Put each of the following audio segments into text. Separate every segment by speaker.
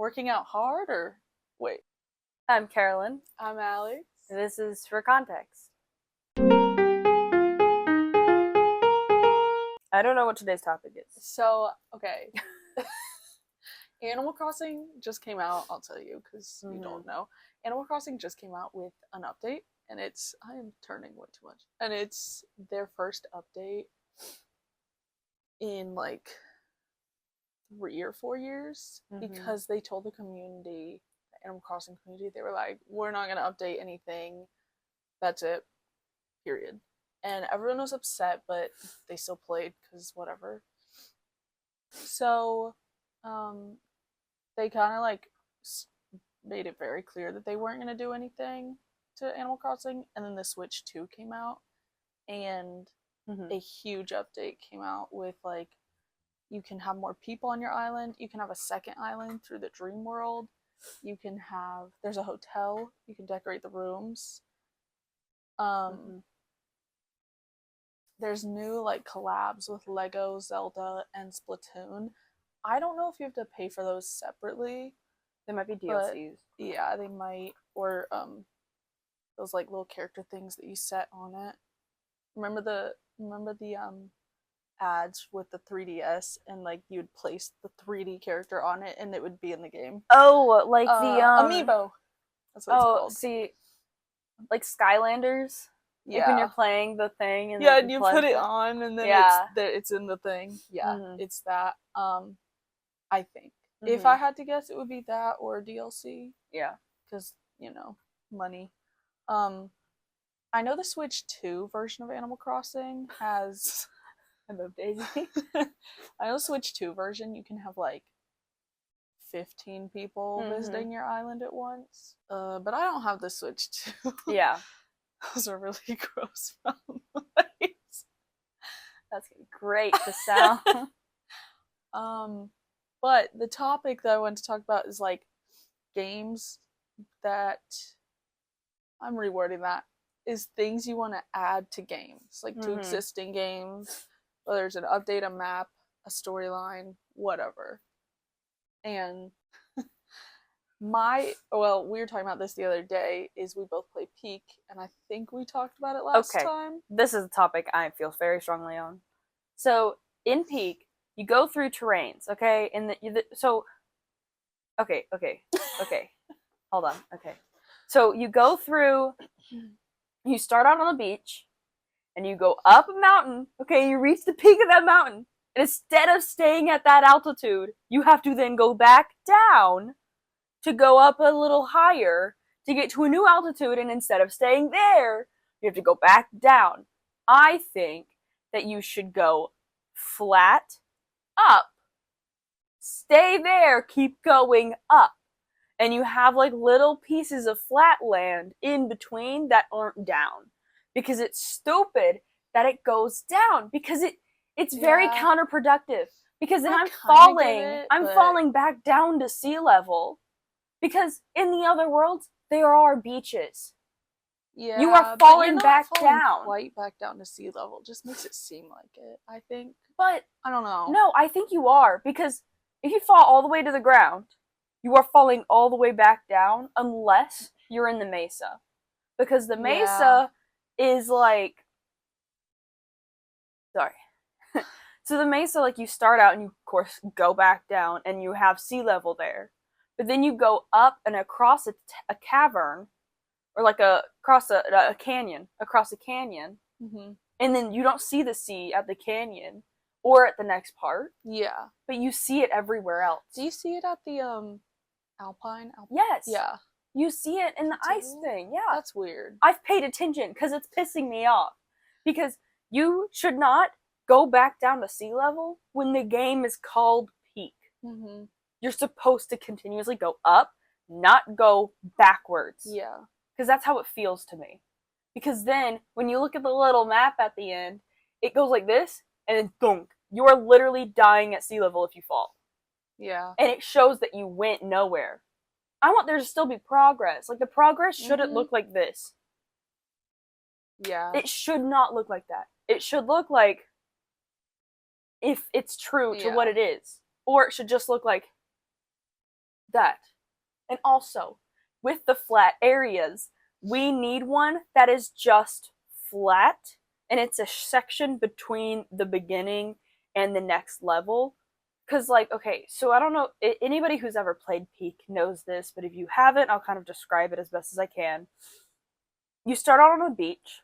Speaker 1: working out hard or wait?
Speaker 2: I'm Carolyn.
Speaker 1: I'm Alex.
Speaker 2: And this is For Context. I don't know what today's topic is.
Speaker 1: So, okay. Animal Crossing just came out, I'll tell you, because you don't know. Animal Crossing just came out with an update, and I am turning way too much. And it's their first update in like 3 or 4 years, because they told the community, the Animal Crossing community, they were like, we're not going to update anything. That's it. Period. And everyone was upset, but they still played, because whatever. So, they kind of like made it very clear that they weren't going to do anything to Animal Crossing, and then the Switch 2 came out, and a huge update came out with like, you can have more people on your island, you can have a second island through the dream world, there's a hotel, you can decorate the rooms. There's new like collabs with Lego, Zelda, and Splatoon. I don't know if you have to pay for those separately.
Speaker 2: They might be DLCs.
Speaker 1: Yeah, they might. Or those like little character things that you set on it. Remember the ads with the 3DS, and like you'd place the 3D character on it and it would be in the game.
Speaker 2: Oh, like the
Speaker 1: Amiibo. That's what it's called.
Speaker 2: See, like Skylanders.
Speaker 1: Yeah.
Speaker 2: Like when you're playing the thing and
Speaker 1: and you put it on and then it's in the thing. Yeah, it's that. I think if I had to guess, it would be that or DLC.
Speaker 2: Yeah,
Speaker 1: because money. I know the Switch 2 version of Animal Crossing has.
Speaker 2: I moved Daisy.
Speaker 1: I know Switch 2 version, you can have like 15 people visiting your island at once. But I don't have the Switch 2.
Speaker 2: Yeah.
Speaker 1: Those are really gross
Speaker 2: That's great to sound.
Speaker 1: But the topic that I want to talk about is like games that I'm rewording that is things you want to add to games, like to existing games, whether it's an update, a map, a storyline, whatever. And we were talking about this the other day, is we both play Peak, and I think we talked about it last time.
Speaker 2: This is a topic I feel very strongly on. So, in Peak, you go through terrains, okay? Okay. Hold on, okay. So, you go through, you start out on the beach, and you go up a mountain, okay? You reach the peak of that mountain, and instead of staying at that altitude, you have to then go back down to go up a little higher to get to a new altitude, and instead of staying there, you have to go back down. I think that you should go flat up, stay there, keep going up, and you have like little pieces of flat land in between that aren't down, because it's stupid that it goes down, because it's very counterproductive, because then I'm falling back down to sea level. Because in the other worlds, there are beaches.
Speaker 1: Yeah,
Speaker 2: you are falling back down.
Speaker 1: Quite back down to sea level. Just makes it seem like it, I think.
Speaker 2: But
Speaker 1: I don't know.
Speaker 2: No, I think you are, because if you fall all the way to the ground, you are falling all the way back down, unless you're in the mesa. Because the mesa is like... Sorry. So the mesa, like, you start out and you, of course, go back down, and you have sea level there. But then you go up and across a cavern, or like across a canyon, and then you don't see the sea at the canyon or at the next part.
Speaker 1: Yeah,
Speaker 2: but you see it everywhere else.
Speaker 1: Do you see it at the Alpine?
Speaker 2: Yes.
Speaker 1: Yeah,
Speaker 2: you see it in the ice thing. Yeah,
Speaker 1: that's weird.
Speaker 2: I've paid attention because it's pissing me off. Because you should not go back down to sea level when the game is called Peak. You're supposed to continuously go up, not go backwards.
Speaker 1: Yeah.
Speaker 2: Because that's how it feels to me. Because then, when you look at the little map at the end, it goes like this, and then thunk. You are literally dying at sea level if you fall.
Speaker 1: Yeah.
Speaker 2: And it shows that you went nowhere. I want there to still be progress. Like, the progress shouldn't look like this.
Speaker 1: Yeah.
Speaker 2: It should not look like that. It should look like, if it's true to what it is. Or it should just look like, That. And also, with the flat areas, we need one that is just flat, and it's a section between the beginning and the next level. Because, like, okay, so I don't know, anybody who's ever played Peak knows this, but if you haven't, I'll kind of describe it as best as I can. You start out on a beach,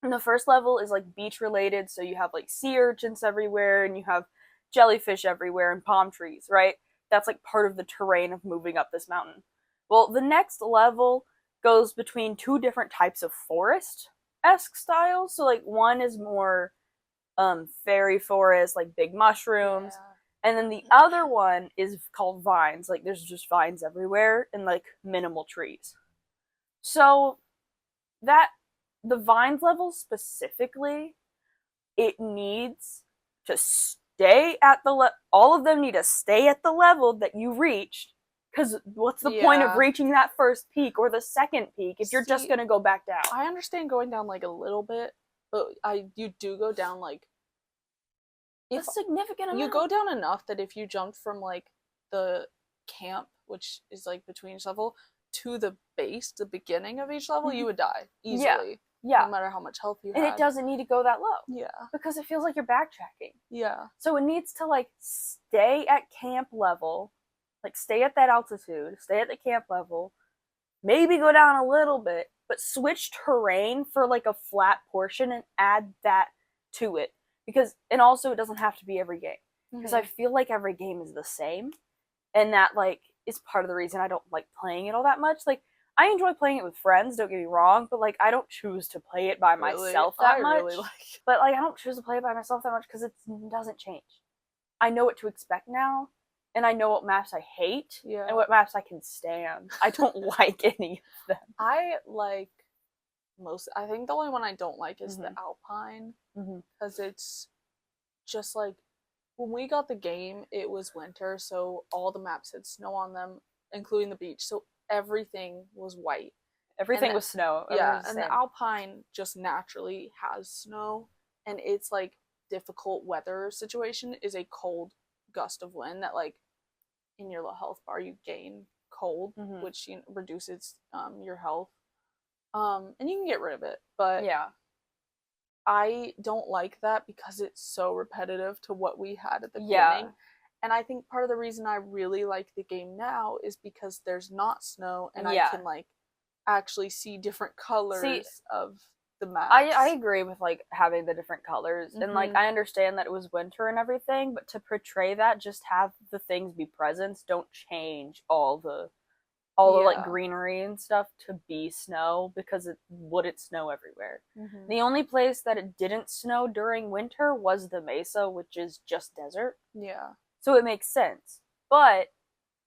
Speaker 2: and the first level is, like, beach related, so you have, like, sea urchins everywhere, and you have jellyfish everywhere, and palm trees, right? That's, like, part of the terrain of moving up this mountain. Well, the next level goes between two different types of forest-esque styles. So, like, one is more fairy forest, like big mushrooms.
Speaker 1: Yeah.
Speaker 2: And then the other one is called vines. Like, there's just vines everywhere and, like, minimal trees. So, that, the vines level specifically, it needs to stay at the all of them need to stay at the level that you reached, because what's the point of reaching that first peak or the second peak if you're just gonna go back down?
Speaker 1: I understand going down, like, a little bit, but you do go down, like,
Speaker 2: a significant amount.
Speaker 1: You go down enough that if you jumped from, like, the camp, which is, like, between each level, to the base, the beginning of each level, you would die easily.
Speaker 2: Yeah.
Speaker 1: No matter how much health you had.
Speaker 2: And it doesn't need to go that low.
Speaker 1: Yeah.
Speaker 2: Because it feels like you're backtracking.
Speaker 1: Yeah.
Speaker 2: So it needs to, like, stay at camp level, like, stay at that altitude, stay at the camp level, maybe go down a little bit, but switch terrain for, like, a flat portion and add that to it. Because, and also it doesn't have to be every game. Because I feel like every game is the same. And that, like, is part of the reason I don't like playing it all that much. Like, I enjoy playing it with friends, don't get me wrong, but, like, I don't choose to play it by myself that much. Really like it. But, like, I don't choose to play it by myself that much because it doesn't change. I know what to expect now, and I know what maps I hate, and what maps I can stand. I don't like any of them.
Speaker 1: I like I think the only one I don't like is the Alpine, because it's just, like, when we got the game, it was winter, so all the maps had snow on them, including the beach, so everything was white.
Speaker 2: Everything was snow.
Speaker 1: Yeah, and the Alpine just naturally has snow, and it's, like, difficult weather situation is a cold gust of wind that, like, in your low health bar you gain cold, which reduces your health, and you can get rid of it, but
Speaker 2: yeah,
Speaker 1: I don't like that because it's so repetitive to what we had at the beginning. And I think part of the reason I really like the game now is because there's not snow, and I can, like, actually see different colors of the maps.
Speaker 2: I agree with, like, having the different colors, and, like, I understand that it was winter and everything, but to portray that, just have the things be presents, don't change all the like, greenery and stuff to be snow, because it wouldn't snow everywhere. The only place that it didn't snow during winter was the Mesa, which is just desert.
Speaker 1: Yeah.
Speaker 2: So it makes sense. But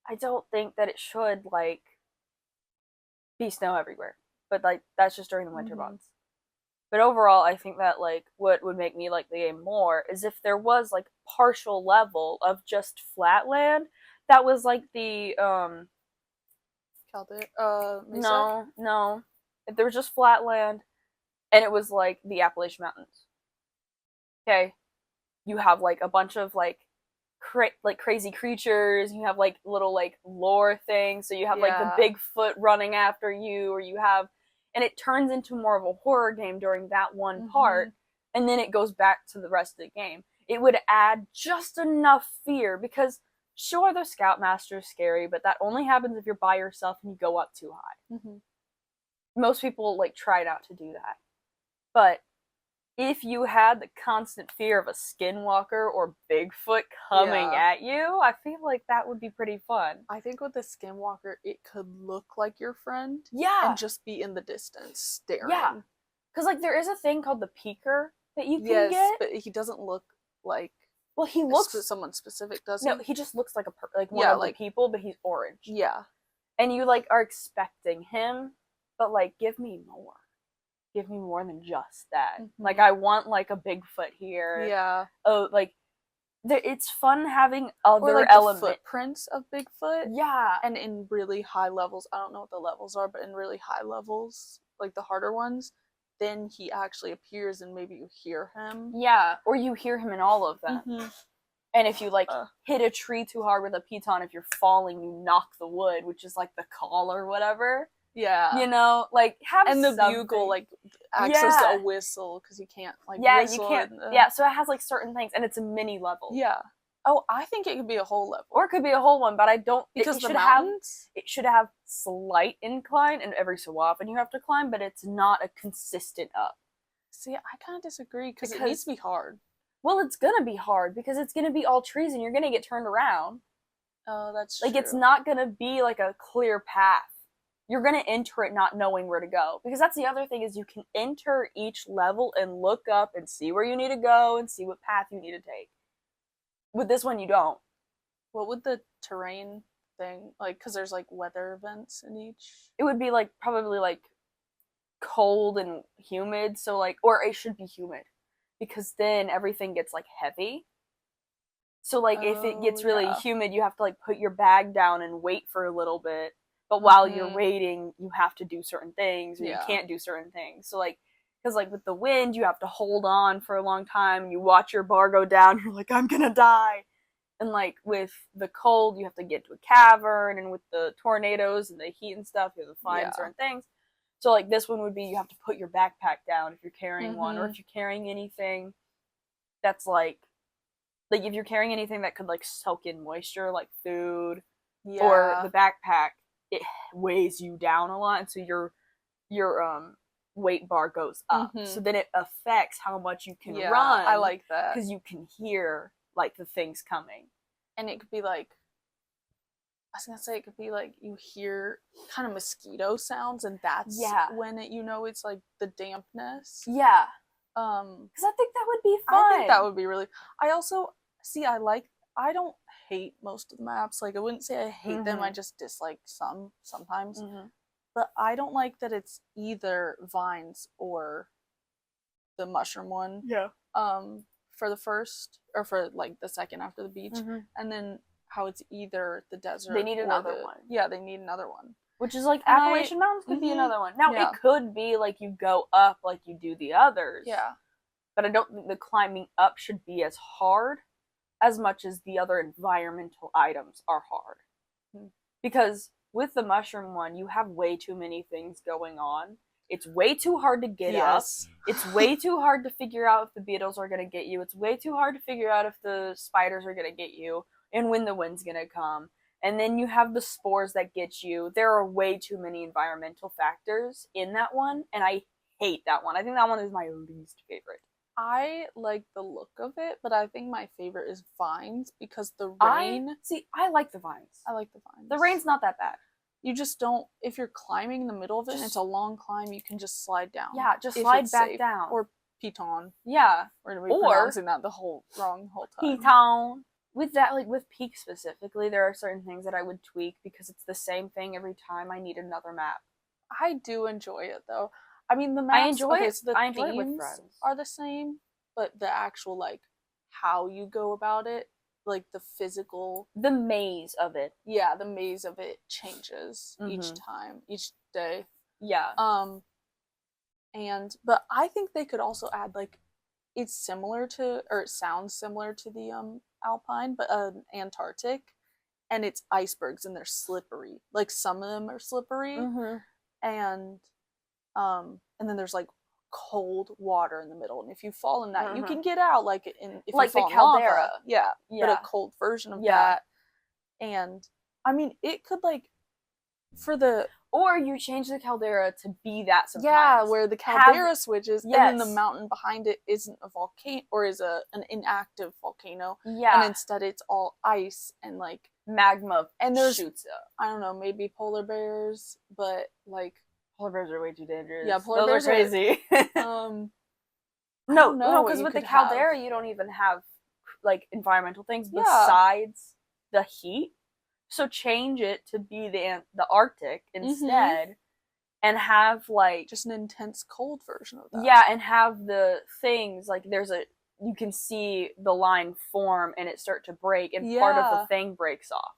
Speaker 2: I don't think that it should, like, be snow everywhere. But, like, that's just during the winter months. But overall, I think that, like, what would make me like the game more is if there was, like, partial level of just flat land that was, like, the,
Speaker 1: Mesa?
Speaker 2: No. If there was just flat land, and it was, like, the Appalachian Mountains. Okay? You have, like, a bunch of, like, crazy creatures, you have, like, little, like, lore things, so you have, like, the Bigfoot running after you, or you have, and it turns into more of a horror game during that one part, and then it goes back to the rest of the game. It would add just enough fear, because sure, the Scoutmaster is scary, but that only happens if you're by yourself and you go up too high. Most people, like, try not to do that. But if you had the constant fear of a skinwalker or Bigfoot coming at you, I feel like that would be pretty fun.
Speaker 1: I think with the skinwalker, it could look like your friend.
Speaker 2: Yeah.
Speaker 1: And just be in the distance, staring.
Speaker 2: Yeah. Because, like, there is a thing called the peeker that you can get.
Speaker 1: Yes, but he doesn't look like...
Speaker 2: Well, he looks...
Speaker 1: someone specific, does he?
Speaker 2: No, he just looks like one of the people, but he's orange.
Speaker 1: Yeah.
Speaker 2: And you, like, are expecting him, but, like, give me more. Give me more than just that. Like, I want, like, a Bigfoot here.
Speaker 1: Yeah.
Speaker 2: Oh, like, it's fun having other
Speaker 1: or, like,
Speaker 2: elements.
Speaker 1: The footprints of Bigfoot.
Speaker 2: Yeah.
Speaker 1: And in really high levels, I don't know what the levels are, but in really high levels, like the harder ones, then he actually appears and maybe you hear him.
Speaker 2: Yeah, or you hear him in all of them. And if you like hit a tree too hard with a piton, if you're falling, you knock the wood, which is like the call or whatever.
Speaker 1: Yeah.
Speaker 2: You know, like have
Speaker 1: and the
Speaker 2: something.
Speaker 1: bugle like acts as a whistle because you can't like whistle.
Speaker 2: You can't. Yeah, so it has like certain things, and it's a mini level.
Speaker 1: Yeah. Oh, I think it could be a whole level,
Speaker 2: or it could be a whole one, but I don't
Speaker 1: because
Speaker 2: it
Speaker 1: the
Speaker 2: should
Speaker 1: mountains.
Speaker 2: It should have slight incline, and every so often you have to climb, but it's not a consistent up.
Speaker 1: See, I kind of disagree because it needs to be hard.
Speaker 2: Well, it's gonna be hard because it's gonna be all trees, and you're gonna get turned around.
Speaker 1: Oh, that's
Speaker 2: like
Speaker 1: true.
Speaker 2: It's not gonna be like a clear path. You're gonna enter it not knowing where to go, because that's the other thing is you can enter each level and look up and see where you need to go and see what path you need to take. With this one, you don't.
Speaker 1: What would the terrain thing like? Because there's like weather events in each.
Speaker 2: It would be like probably like cold and humid, so like, or it should be humid, because then everything gets like heavy. So like if it gets really humid, you have to like put your bag down and wait for a little bit. But while you're waiting, you have to do certain things, or you can't do certain things. So like, because like with the wind, you have to hold on for a long time, and you watch your bar go down. You're like, I'm gonna die. And like with the cold, you have to get to a cavern, and with the tornadoes and the heat and stuff, you have to find certain things. So like this one would be you have to put your backpack down if you're carrying one, or if you're carrying anything that's like if you're carrying anything that could like soak in moisture, like food or the backpack, it weighs you down a lot, and so your weight bar goes up. So then it affects how much you can run.
Speaker 1: I like that
Speaker 2: because you can hear like the things coming,
Speaker 1: and it could be like, I was gonna say it could be like you hear kind of mosquito sounds, and that's when it it's like the dampness.
Speaker 2: Yeah. Because I think that would be fun.
Speaker 1: I think that would be really. I also I don't hate most of the maps. Like I wouldn't say I hate them. I just dislike some sometimes. But I don't like that it's either vines or the mushroom one.
Speaker 2: Yeah.
Speaker 1: For the first or for like the second after the beach, and then how it's either the desert.
Speaker 2: They need another one.
Speaker 1: Yeah, they need another one.
Speaker 2: Which is like Appalachian Mountains could be another one. Now it could be like you go up like you do the others.
Speaker 1: Yeah.
Speaker 2: But I don't think the climbing up should be as hard as much as the other environmental items are hard. Because with the mushroom one, you have way too many things going on. It's way too hard to get up. It's way too hard to figure out if the beetles are going to get you. It's way too hard to figure out if the spiders are going to get you and when the wind's going to come. And then you have the spores that get you. There are way too many environmental factors in that one, and I hate that one. I think that one is my least favorite.
Speaker 1: I like the look of it, but I think my favorite is vines because the rain...
Speaker 2: I like the vines.
Speaker 1: I like the vines.
Speaker 2: The rain's not that bad.
Speaker 1: You just don't... If you're climbing in the middle of it and it's a long climb, you can just slide down.
Speaker 2: Yeah, just slide back down.
Speaker 1: Or piton.
Speaker 2: Yeah.
Speaker 1: We're going to be pronouncing that the whole time.
Speaker 2: Piton. With that, like with Peak specifically, there are certain things that I would tweak because it's the same thing every time. I need another map.
Speaker 1: I do enjoy it though. I mean, the maps, I enjoy it. So the
Speaker 2: themes with friends
Speaker 1: are the same, but the actual like how you go about it, like the physical,
Speaker 2: the maze of it.
Speaker 1: Yeah, the maze of it changes each time, each day.
Speaker 2: Yeah.
Speaker 1: But I think they could also add like it's similar to, or it sounds similar to the Alpine, but Antarctic, and it's icebergs and they're slippery. Like some of them are slippery, and then there's like cold water in the middle, and if you fall in that, you can get out. Like if
Speaker 2: like
Speaker 1: you fall
Speaker 2: the caldera,
Speaker 1: lava. Yeah, but a cold version of that. And I mean, it could like for the.
Speaker 2: Or you change the caldera to be that sometimes.
Speaker 1: Yeah, where the caldera switches, and then the mountain behind it isn't a volcano, or is an inactive volcano.
Speaker 2: Yeah.
Speaker 1: And instead it's all ice and like
Speaker 2: magma
Speaker 1: and there's
Speaker 2: shoots up.
Speaker 1: I don't know, maybe polar bears, but like
Speaker 2: polar bears are way too dangerous.
Speaker 1: Yeah, polar bears
Speaker 2: are crazy.
Speaker 1: No,
Speaker 2: because with the caldera you don't even have like environmental things besides the heat. So change it to be the Arctic instead, and have like
Speaker 1: just an intense cold version of that.
Speaker 2: Yeah, and have the things like you can see the line form and it start to break, and part of the thing breaks off.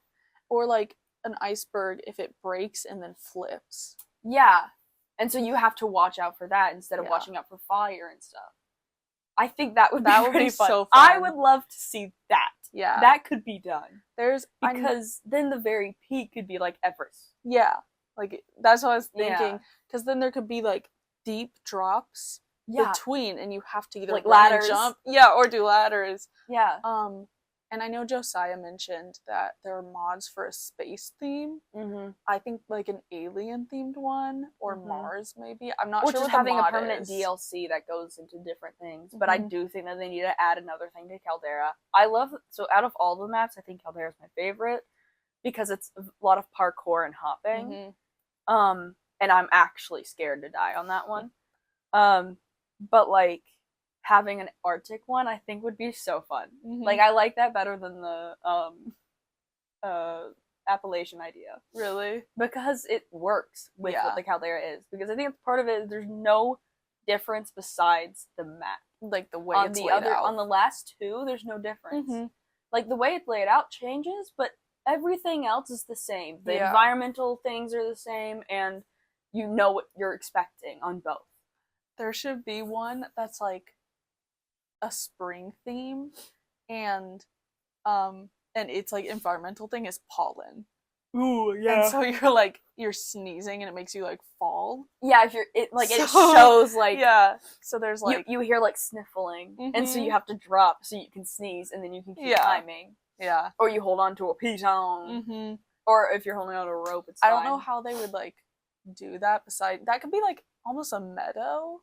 Speaker 1: Or like an iceberg if it breaks and then flips.
Speaker 2: Yeah, and so you have to watch out for that instead of watching out for fire and stuff. I think that would be pretty fun.
Speaker 1: So fun.
Speaker 2: I would love to see that.
Speaker 1: Yeah.
Speaker 2: That could be done.
Speaker 1: There's
Speaker 2: because then the very peak could be like Everest.
Speaker 1: Yeah. Like that's what I was
Speaker 2: Yeah.
Speaker 1: thinking. Because then there could be like deep drops between, and you have to either
Speaker 2: like
Speaker 1: run
Speaker 2: ladders,
Speaker 1: and jump, or do ladders.
Speaker 2: Yeah.
Speaker 1: And I know Josiah mentioned that there are mods for a space theme.
Speaker 2: Mm-hmm.
Speaker 1: I think like an alien themed one or Mars maybe. I'm not
Speaker 2: or
Speaker 1: sure
Speaker 2: just
Speaker 1: what
Speaker 2: having
Speaker 1: the
Speaker 2: a
Speaker 1: mod
Speaker 2: permanent
Speaker 1: is.
Speaker 2: DLC that goes into different things. But I do think that they need to add another thing to Caldera. I love so out of all the maps, I think Caldera is my favorite because it's a lot of parkour and hopping. And I'm actually scared to die on that one. But like having an Arctic one, I think would be so fun. Like I like that better than the Appalachian idea.
Speaker 1: Really?
Speaker 2: Because it works with what the Caldera is. Because I think it's part of it. There's no difference besides the map.
Speaker 1: Like the way it's laid out.
Speaker 2: On the last two, there's no difference. Like the way it's laid out changes, but everything else is the same. The environmental things are the same, and you know what you're expecting on both.
Speaker 1: There should be one that's like a spring theme, and its like environmental thing is pollen.
Speaker 2: Ooh, yeah.
Speaker 1: And so you're sneezing and it makes you like fall.
Speaker 2: Yeah, if it shows like
Speaker 1: So there's like
Speaker 2: you hear like sniffling, and so you have to drop so you can sneeze, and then you can keep climbing.
Speaker 1: Yeah.
Speaker 2: Or you hold on to a piton. Or if you're holding on to a rope, it's
Speaker 1: I
Speaker 2: fine.
Speaker 1: don't know how they would like do that. That could be like almost a meadow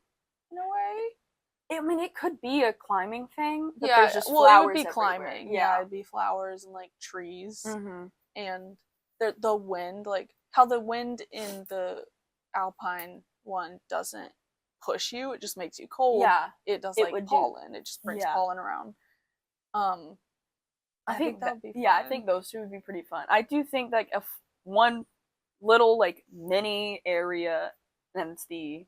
Speaker 1: in a way.
Speaker 2: I mean, it could be a climbing thing, but there's just flowers
Speaker 1: it would be
Speaker 2: everywhere.
Speaker 1: climbing. Yeah, it'd be flowers and like trees, and the wind, like how the wind in the Alpine one doesn't push you; it just makes you cold.
Speaker 2: Yeah,
Speaker 1: it does like pollen. It just brings pollen around.
Speaker 2: I think
Speaker 1: that would be fun.
Speaker 2: Yeah, I think those two would be pretty fun. I do think like one little like mini area, and it's the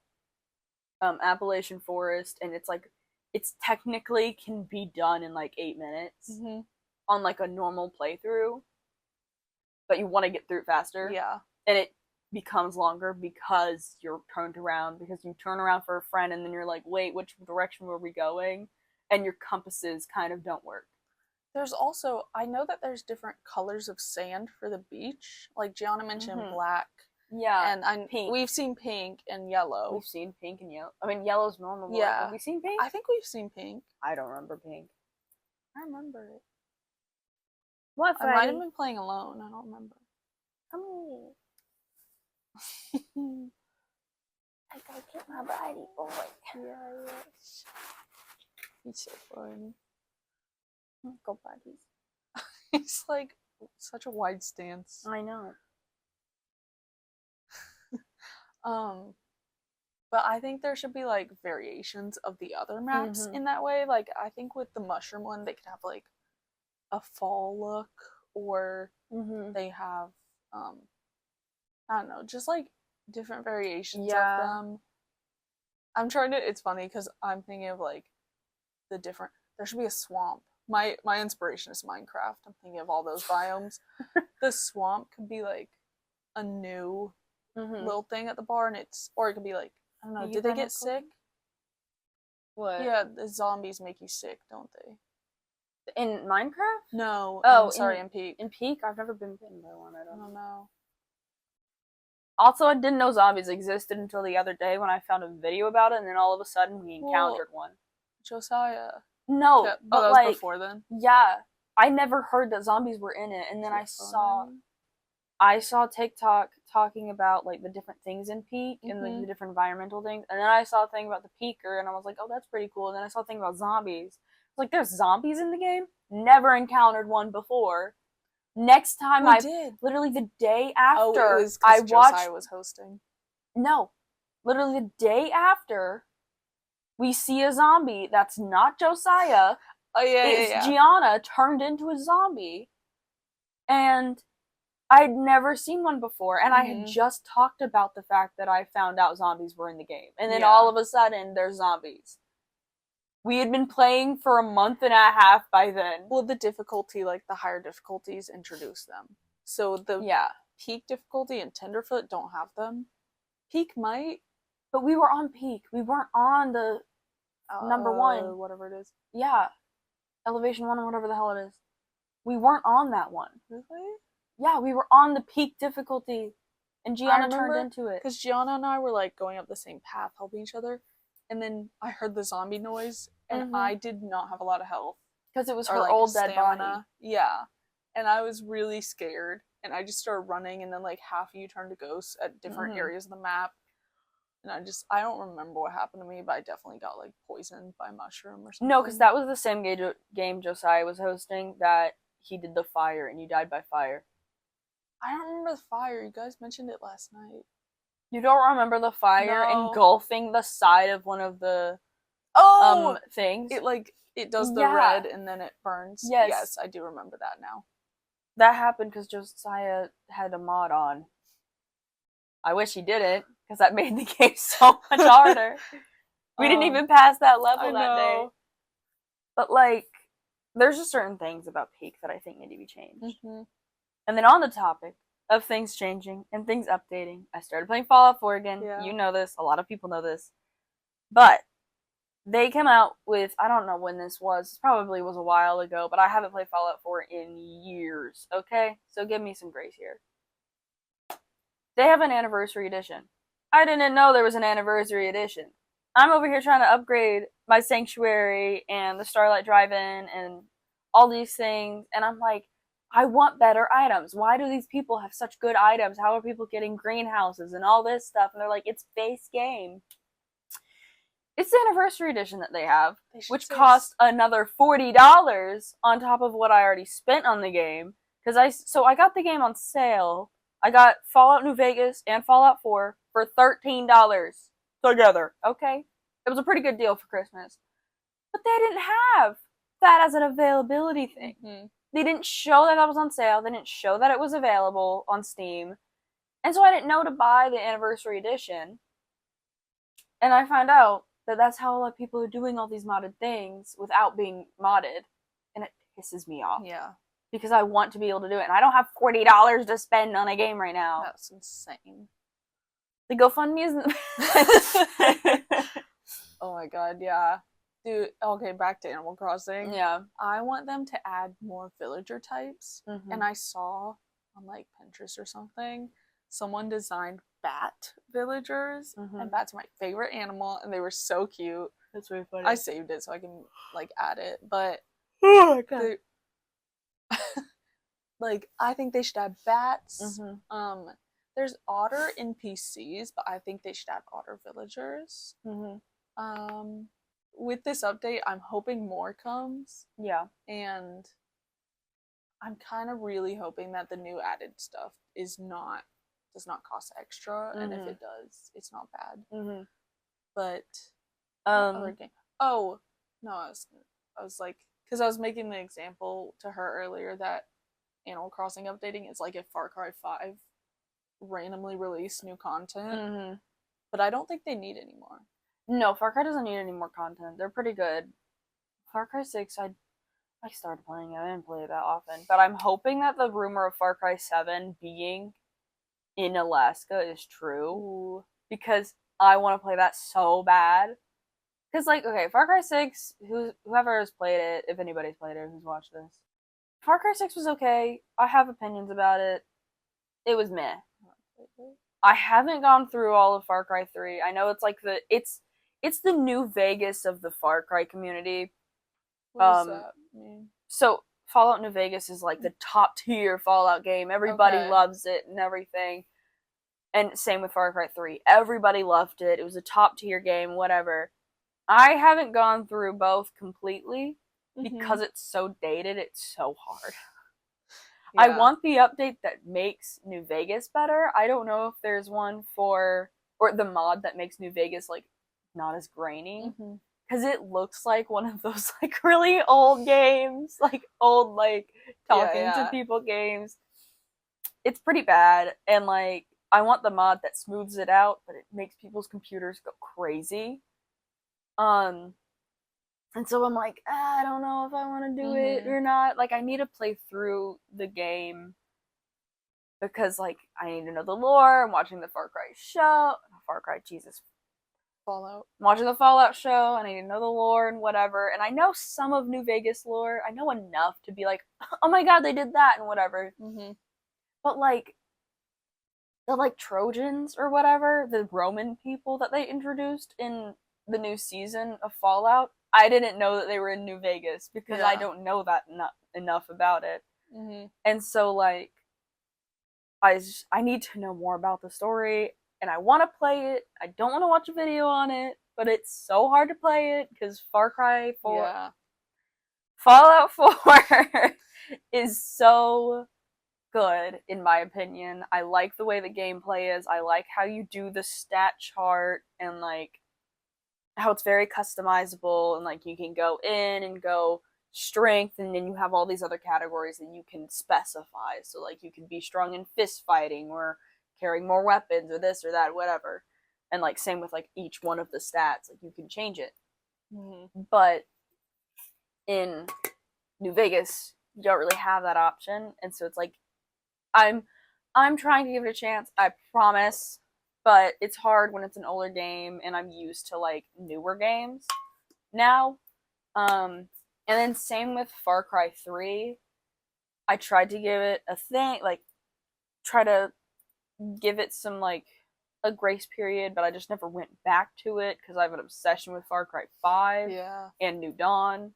Speaker 2: Appalachian Forest, and it's technically can be done in like 8 minutes on like a normal playthrough, but you want to get through it faster.
Speaker 1: Yeah,
Speaker 2: and it becomes longer because you're turned around, because you turn around for a friend, and then you're like, wait, which direction were we going? And your compasses kind of don't work.
Speaker 1: There's also, I know that there's different colors of sand for the beach. Like Gianna mentioned black.
Speaker 2: Yeah,
Speaker 1: and
Speaker 2: pink.
Speaker 1: We've seen pink and yellow.
Speaker 2: We've seen pink and yellow. I mean, yellow's normal.
Speaker 1: Yeah.
Speaker 2: Have we seen pink?
Speaker 1: I think we've seen pink.
Speaker 2: I don't remember pink.
Speaker 1: I remember it.
Speaker 2: What?
Speaker 1: I might have been playing alone. I don't remember.
Speaker 2: Come here. I gotta get my body, boy.
Speaker 1: Yeah. He's so funny.
Speaker 2: Go buddies.
Speaker 1: He's like such a wide stance.
Speaker 2: I know.
Speaker 1: But I think there should be like variations of the other maps in that way. Like I think with the mushroom one, they could have like a fall look, or they have I don't know, just like different variations of them. I'm trying to. It's funny because I'm thinking of like the different. There should be a swamp. My inspiration is Minecraft. I'm thinking of all those biomes. The swamp could be like a new little thing at the bar, and or it could be like, I don't know. Did they get sick?
Speaker 2: What?
Speaker 1: Yeah, the zombies make you sick, don't they?
Speaker 2: In Minecraft?
Speaker 1: No.
Speaker 2: Oh,
Speaker 1: in Peak.
Speaker 2: In Peak, I've never been bitten by one. I don't
Speaker 1: know.
Speaker 2: Also, I didn't know zombies existed until the other day when I found a video about it, and then all of a sudden we encountered one.
Speaker 1: Josiah.
Speaker 2: No, but
Speaker 1: that was
Speaker 2: like
Speaker 1: before then.
Speaker 2: Yeah, I never heard that zombies were in it, and then I saw TikTok talking about like the different things in Peak and like the different environmental things, and then I saw a thing about the Peaker, and I was like, oh, that's pretty cool. And then I saw a thing about zombies. I was like, there's zombies in the game? Never encountered one before. Next time literally the day after I watched,
Speaker 1: Josiah was hosting.
Speaker 2: No, literally the day after, we see a zombie that's not Josiah.
Speaker 1: Oh yeah,
Speaker 2: it's Gianna turned into a zombie, and I'd never seen one before, and I had just talked about the fact that I found out zombies were in the game, and then all of a sudden there's zombies. We had been playing for a month and a half by then.
Speaker 1: Well, the difficulty, like the higher difficulties, introduce them. So the Peak difficulty and Tenderfoot don't have them. Peak might.
Speaker 2: But we were on Peak. We weren't on the number 1.
Speaker 1: Whatever it is.
Speaker 2: Yeah. Elevation 1 or whatever the hell it is. We weren't on that one.
Speaker 1: Really?
Speaker 2: Yeah, we were on the peak difficulty, and Gianna turned into it.
Speaker 1: Because Gianna and I were like going up the same path, helping each other, and then I heard the zombie noise, and I did not have a lot of health.
Speaker 2: Because it was her old dead body.
Speaker 1: Yeah. And I was really scared, and I just started running, and then like half of you turned to ghosts at different areas of the map. And I don't remember what happened to me, but I definitely got like poisoned by mushroom or something.
Speaker 2: No, because that was the same game Josiah was hosting that he did the fire and you died by fire.
Speaker 1: I don't remember the fire. You guys mentioned it last night.
Speaker 2: You don't remember the fire engulfing the side of one of the things?
Speaker 1: It does the red and then it burns. Yes, I do remember that now.
Speaker 2: That happened because Josiah had a mod on. I wish he didn't, because that made the game so much harder. We didn't even pass that level that day. But, like, there's just certain things about Peak that I think need to be changed. And then on the topic of things changing and things updating, I started playing Fallout 4 again. Yeah. You know this. A lot of people know this. But they came out with, I don't know when this was. It probably was a while ago, but I haven't played Fallout 4 in years. Okay? So give me some grace here. They have an anniversary edition. I didn't know there was an anniversary edition. I'm over here trying to upgrade my Sanctuary and the Starlight Drive-In and all these things, and I'm like, I want better items. Why do these people have such good items? How are people getting greenhouses and all this stuff? And they're like, it's base game. It's the anniversary edition that they have, which costs another $40 on top of what I already spent on the game. So I got the game on sale. I got Fallout New Vegas and Fallout 4 for $13 together. Okay? It was a pretty good deal for Christmas. But they didn't have that as an availability thing. They didn't show that was on sale. They didn't show that it was available on Steam. And so I didn't know to buy the anniversary edition. And I found out that that's how a lot of people are doing all these modded things without being modded. And it pisses me off. Yeah. Because I want to be able to do it. And I don't have $40 to spend on a game right now.
Speaker 1: That's insane.
Speaker 2: The GoFundMe isn't...
Speaker 1: Oh my god, yeah. Dude, okay, back to Animal Crossing.
Speaker 2: Yeah.
Speaker 1: I want them to add more villager types. And I saw on like Pinterest or something, someone designed bat villagers. And bats are my favorite animal, and they were so cute.
Speaker 2: That's really funny.
Speaker 1: I saved it so I can like add it, but
Speaker 2: oh my god.
Speaker 1: Like, I think they should add bats. There's otter NPCs, but I think they should add otter villagers. With this update, I'm hoping more comes.
Speaker 2: Yeah.
Speaker 1: And I'm kind of really hoping that the new added stuff does not cost extra, and if it does, it's not bad. But other game. Oh no, I was like, because I was making the example to her earlier that Animal Crossing updating is like if Far Cry 5 randomly released new content, but I don't think they need any more.
Speaker 2: No, Far Cry doesn't need any more content. They're pretty good. Far Cry 6, I started playing it. I didn't play it that often, but I'm hoping that the rumor of Far Cry 7 being in Alaska is true. Because I want to play that so bad. Because, like, okay, Far Cry 6, whoever has played it, if anybody's played it, who's watched this, Far Cry 6 was okay. I have opinions about it. It was meh. I haven't gone through all of Far Cry 3. I know it's like it's the New Vegas of the Far Cry community.
Speaker 1: What does that mean?
Speaker 2: So Fallout New Vegas is like the top tier Fallout game. Everybody loves it and everything. And same with Far Cry 3. Everybody loved it. It was a top tier game, whatever. I haven't gone through both completely because it's so dated. It's so hard. Yeah. I want the update that makes New Vegas better. I don't know if there's one or the mod that makes New Vegas like not as grainy. Because it looks like one of those like really old games, like old like talking to people games. It's pretty bad, and like I want the mod that smooths it out, but it makes people's computers go crazy. And so I'm like, I don't know if I want to do it or not. Like, I need to play through the game because, like, I need to know the lore. I'm watching the Far Cry show. Far Cry, Jesus.
Speaker 1: Fallout.
Speaker 2: I'm watching the Fallout show, and I need to know the lore and whatever. And I know some of New Vegas lore. I know enough to be like, oh my god, they did that and whatever.
Speaker 1: Mm-hmm.
Speaker 2: But like the like Trojans or whatever, the Roman people that they introduced in the new season of Fallout, I didn't know that they were in New Vegas because I don't know that enough about it.
Speaker 1: Mm-hmm.
Speaker 2: And so like I need to know more about the story, and I want to play it. I don't want to watch a video on it, but it's so hard to play it because Fallout 4 is so good in my opinion. I like the way the gameplay is. I like how you do the stat chart and like how it's very customizable and like you can go in and go strength and then you have all these other categories that you can specify. So like you can be strong in fist fighting or carrying more weapons or this or that, whatever. And like same with like each one of the stats, like you can change it.
Speaker 1: Mm-hmm.
Speaker 2: But in New Vegas, you don't really have that option, and so it's like I'm trying to give it a chance, I promise, but it's hard when it's an older game and I'm used to like newer games now. And then same with Far Cry 3. I tried to give it a thing, like try to give it some like a grace period, but I just never went back to it because I have an obsession with Far Cry 5 and New Dawn.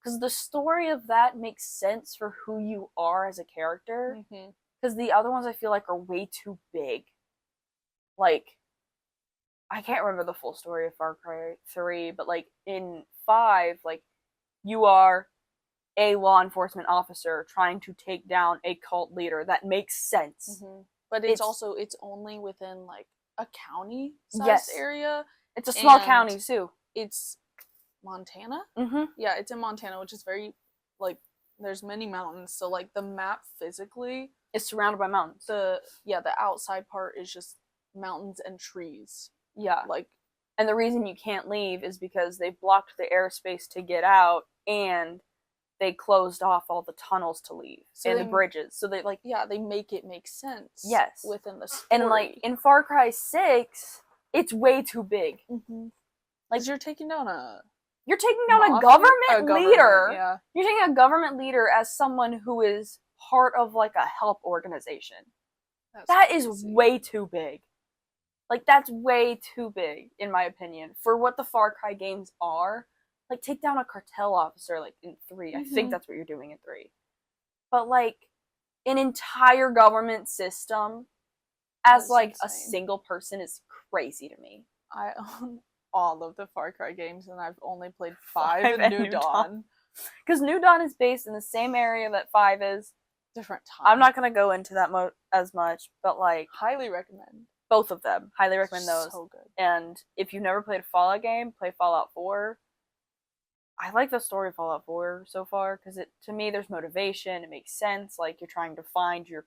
Speaker 2: Because the story of that makes sense for who you are as a character. Because the other ones I feel like are way too big. Like, I can't remember the full story of Far Cry 3, but like in 5, like you are a law enforcement officer trying to take down a cult leader. That makes sense.
Speaker 1: But it's only within like a county sized area.
Speaker 2: It's a small county too.
Speaker 1: It's Montana?
Speaker 2: Mm-hmm.
Speaker 1: Yeah, it's in Montana, which is very like there's many mountains, so like the map physically
Speaker 2: is surrounded by mountains.
Speaker 1: The outside part is just mountains and trees.
Speaker 2: Yeah.
Speaker 1: Like,
Speaker 2: and the reason you can't leave is because they blocked the airspace to get out and they closed off all the tunnels to leave and the bridges. So they like
Speaker 1: they make it make sense.
Speaker 2: Yes.
Speaker 1: Within the story.
Speaker 2: And like in Far Cry 6, it's way too big.
Speaker 1: Like you're taking down a
Speaker 2: government leader.
Speaker 1: Yeah.
Speaker 2: You're taking a government leader as someone who is part of like a help organization. That crazy. Is way too big. Like that's way too big in my opinion for what the Far Cry games are. Like take down a cartel officer like in 3. I think that's what you're doing in 3. But like an entire government system as like insane. A single person is crazy to me.
Speaker 1: I own all of the Far Cry games and I've only played 5 and New Dawn.
Speaker 2: Because New Dawn is based in the same area that 5 is.
Speaker 1: Different time.
Speaker 2: I'm not going to go into that as much, but like
Speaker 1: highly recommend.
Speaker 2: Both of them. Highly recommend those.
Speaker 1: So good.
Speaker 2: And if you've never played a Fallout game, play Fallout 4. I like the story of Fallout 4 so far because to me there's motivation. It makes sense. Like you're trying to find your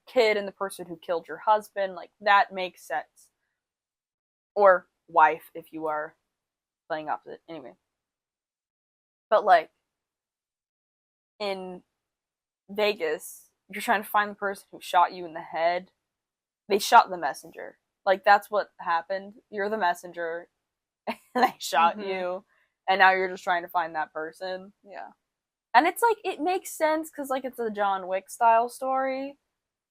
Speaker 2: kid and the person who killed your husband. Like that makes sense. Or wife if you are playing opposite. Anyway. But like in Vegas, you're trying to find the person who shot you in the head. They shot the messenger. Like that's what happened. You're the messenger and they shot you. And now you're just trying to find that person.
Speaker 1: Yeah.
Speaker 2: And it's like, it makes sense because like it's a John Wick style story.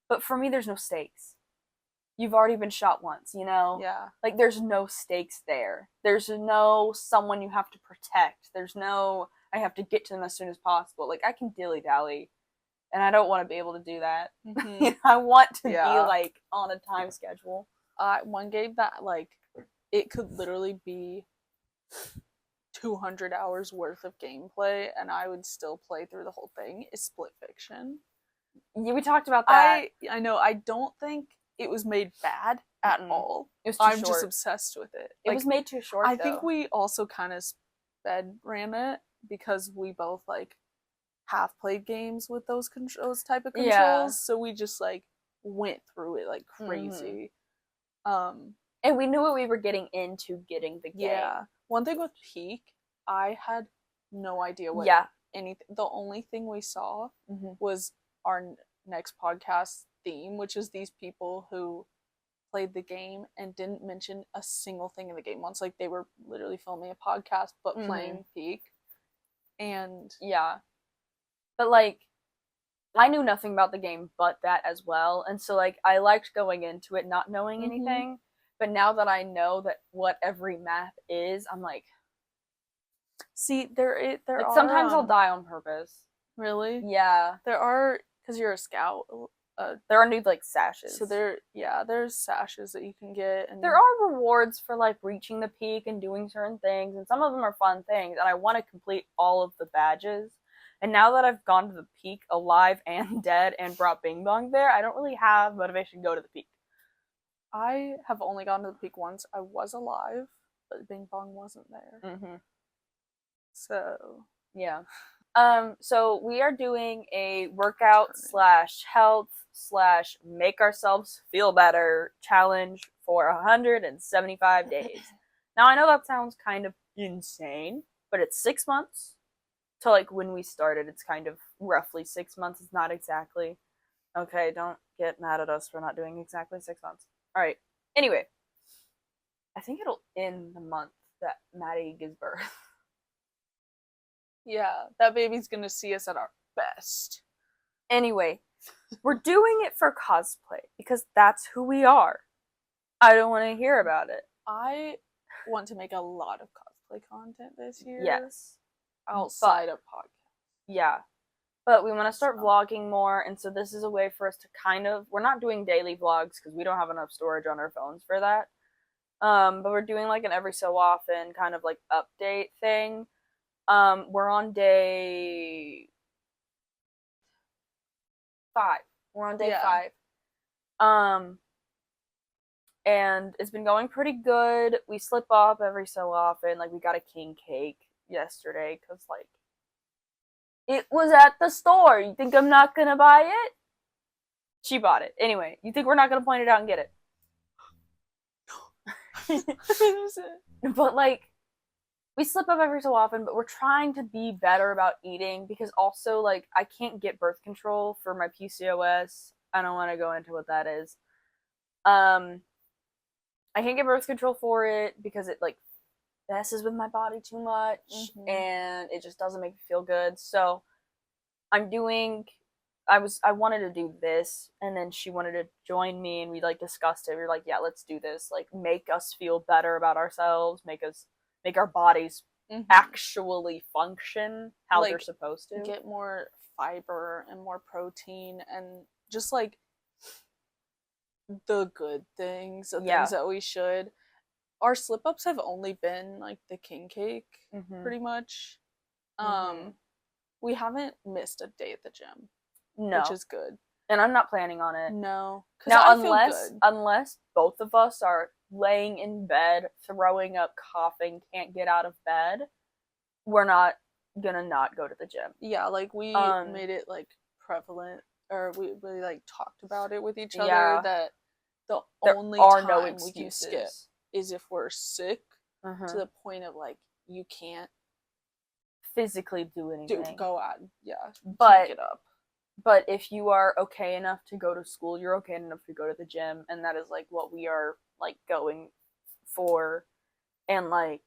Speaker 2: But for me, there's no stakes. You've already been shot once, you know?
Speaker 1: Yeah.
Speaker 2: Like there's no stakes there. There's no someone you have to protect. There's no, I have to get to them as soon as possible. Like I can dilly-dally. And I don't want to be able to do that. I want to be like on a time schedule.
Speaker 1: One game that like, it could literally be 200 hours worth of gameplay and I would still play through the whole thing is Split Fiction.
Speaker 2: Yeah, we talked about that.
Speaker 1: I know. I don't think it was made bad at all.
Speaker 2: It was too
Speaker 1: I'm
Speaker 2: short.
Speaker 1: Just obsessed with it.
Speaker 2: It was made too short,
Speaker 1: I think we also kind of sped ran it because we both like have played games with those type of controls. Yeah. So we just like went through it like crazy.
Speaker 2: And we knew what we were getting into getting the game.
Speaker 1: Yeah. One thing with Peak, I had no idea what anything. The only thing we saw was our next podcast theme, which is these people who played the game and didn't mention a single thing in the game once. Like, they were literally filming a podcast but playing Peak. And
Speaker 2: yeah. But, like, I knew nothing about the game but that as well. And so, like, I liked going into it not knowing anything. But now that I know that what every map is, I'm like...
Speaker 1: See, there
Speaker 2: like,
Speaker 1: are...
Speaker 2: sometimes I'll die on purpose.
Speaker 1: Really?
Speaker 2: Yeah.
Speaker 1: There are... Because you're a scout.
Speaker 2: There are new, like, sashes.
Speaker 1: So there's sashes that you can get. And
Speaker 2: there are rewards for, like, reaching the peak and doing certain things. And some of them are fun things. And I want to complete all of the badges. And now that I've gone to the peak alive and dead and brought Bing Bong there, I don't really have motivation to go to the peak.
Speaker 1: I have only gone to the peak once. I was alive, but Bing Bong wasn't there. So,
Speaker 2: yeah. So we are doing a workout / health / make ourselves feel better challenge for 175 days. Now, I know that sounds kind of insane, but it's 6 months. So, like, when we started, it's kind of roughly 6 months. It's not exactly. Okay, don't get mad at us for not doing exactly 6 months. Alright, anyway. I think it'll end the month that Maddie gives birth.
Speaker 1: Yeah, that baby's gonna see us at our best.
Speaker 2: Anyway, we're doing it for cosplay, because that's who we are. I don't want to hear about it.
Speaker 1: I want to make a lot of cosplay content this year.
Speaker 2: Yes.
Speaker 1: Outside of podcast.
Speaker 2: Yeah. But we want to start vlogging more, and so this is a way for us to kind of... we're not doing daily vlogs, because we don't have enough storage on our phones for that. But we're doing, like, an every so often kind of, like, update thing. We're on day 5. We're on day 5. And it's been going pretty good. We slip up every so often. Like, we got a king cake yesterday, because, like, it was at the store. You think I'm not gonna buy it? She bought it. Anyway, you think we're not gonna point it out and get it? But, like, we slip up every so often, but we're trying to be better about eating, because also, like, I can't get birth control for my PCOS. I don't want to go into what that is. I can't get birth control for it because it, like, messes with my body too much, and it just doesn't make me feel good. So I'm doing... I wanted to do this, and then she wanted to join me, and we, like, discussed it. We were like, yeah, let's do this. Like, make us feel better about ourselves, make our bodies actually function how they're supposed to.
Speaker 1: Get more fiber and more protein and just, like, the good things, the things that we should. Our slip-ups have only been, like, the king cake, pretty much. We haven't missed a day at the gym. No. Which is good.
Speaker 2: And I'm not planning on it.
Speaker 1: No.
Speaker 2: Now, unless both of us are laying in bed, throwing up, coughing, can't get out of bed, we're not gonna not go to the gym.
Speaker 1: Yeah, like, we made it, like, prevalent, or we really, like, talked about it with each other, that the only time we can skip is if we're sick, to the point of, like, you can't
Speaker 2: physically do anything.
Speaker 1: Go out,
Speaker 2: but
Speaker 1: get up.
Speaker 2: But if you are okay enough to go to school, you're okay enough to go to the gym, and that is, like, what we are, like, going for. And, like,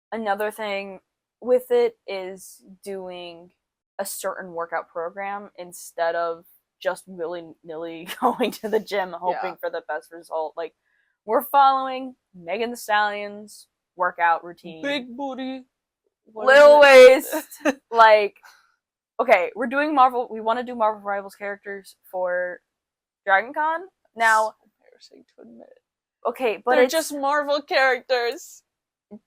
Speaker 2: another thing with it is doing a certain workout program instead of just willy-nilly going to the gym hoping for the best result. Like, we're following Megan Thee Stallion's workout routine.
Speaker 1: Big booty.
Speaker 2: Little waist. Like... okay, we're doing Marvel. We want to do Marvel Rivals characters for Dragon Con. Now,
Speaker 1: so embarrassing to admit.
Speaker 2: Okay, but
Speaker 1: they're just Marvel characters,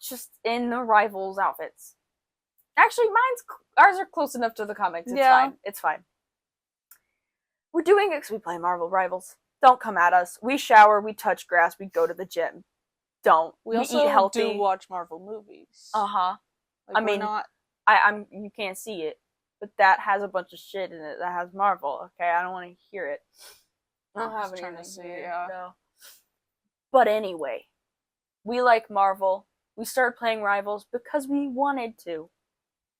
Speaker 2: just in the Rivals outfits. Actually, ours are close enough to the comics. It's fine. It's fine. We're doing it because we play Marvel Rivals. Don't come at us. We shower. We touch grass. We go to the gym. Don't. We
Speaker 1: also
Speaker 2: eat healthy.
Speaker 1: Do watch Marvel movies.
Speaker 2: Like,
Speaker 1: I mean, not.
Speaker 2: You can't see it. But that has a bunch of shit in it that has Marvel. Okay, I don't want to hear it. I don't have anything to say. No. But anyway, we like Marvel. We started playing Rivals because we wanted to.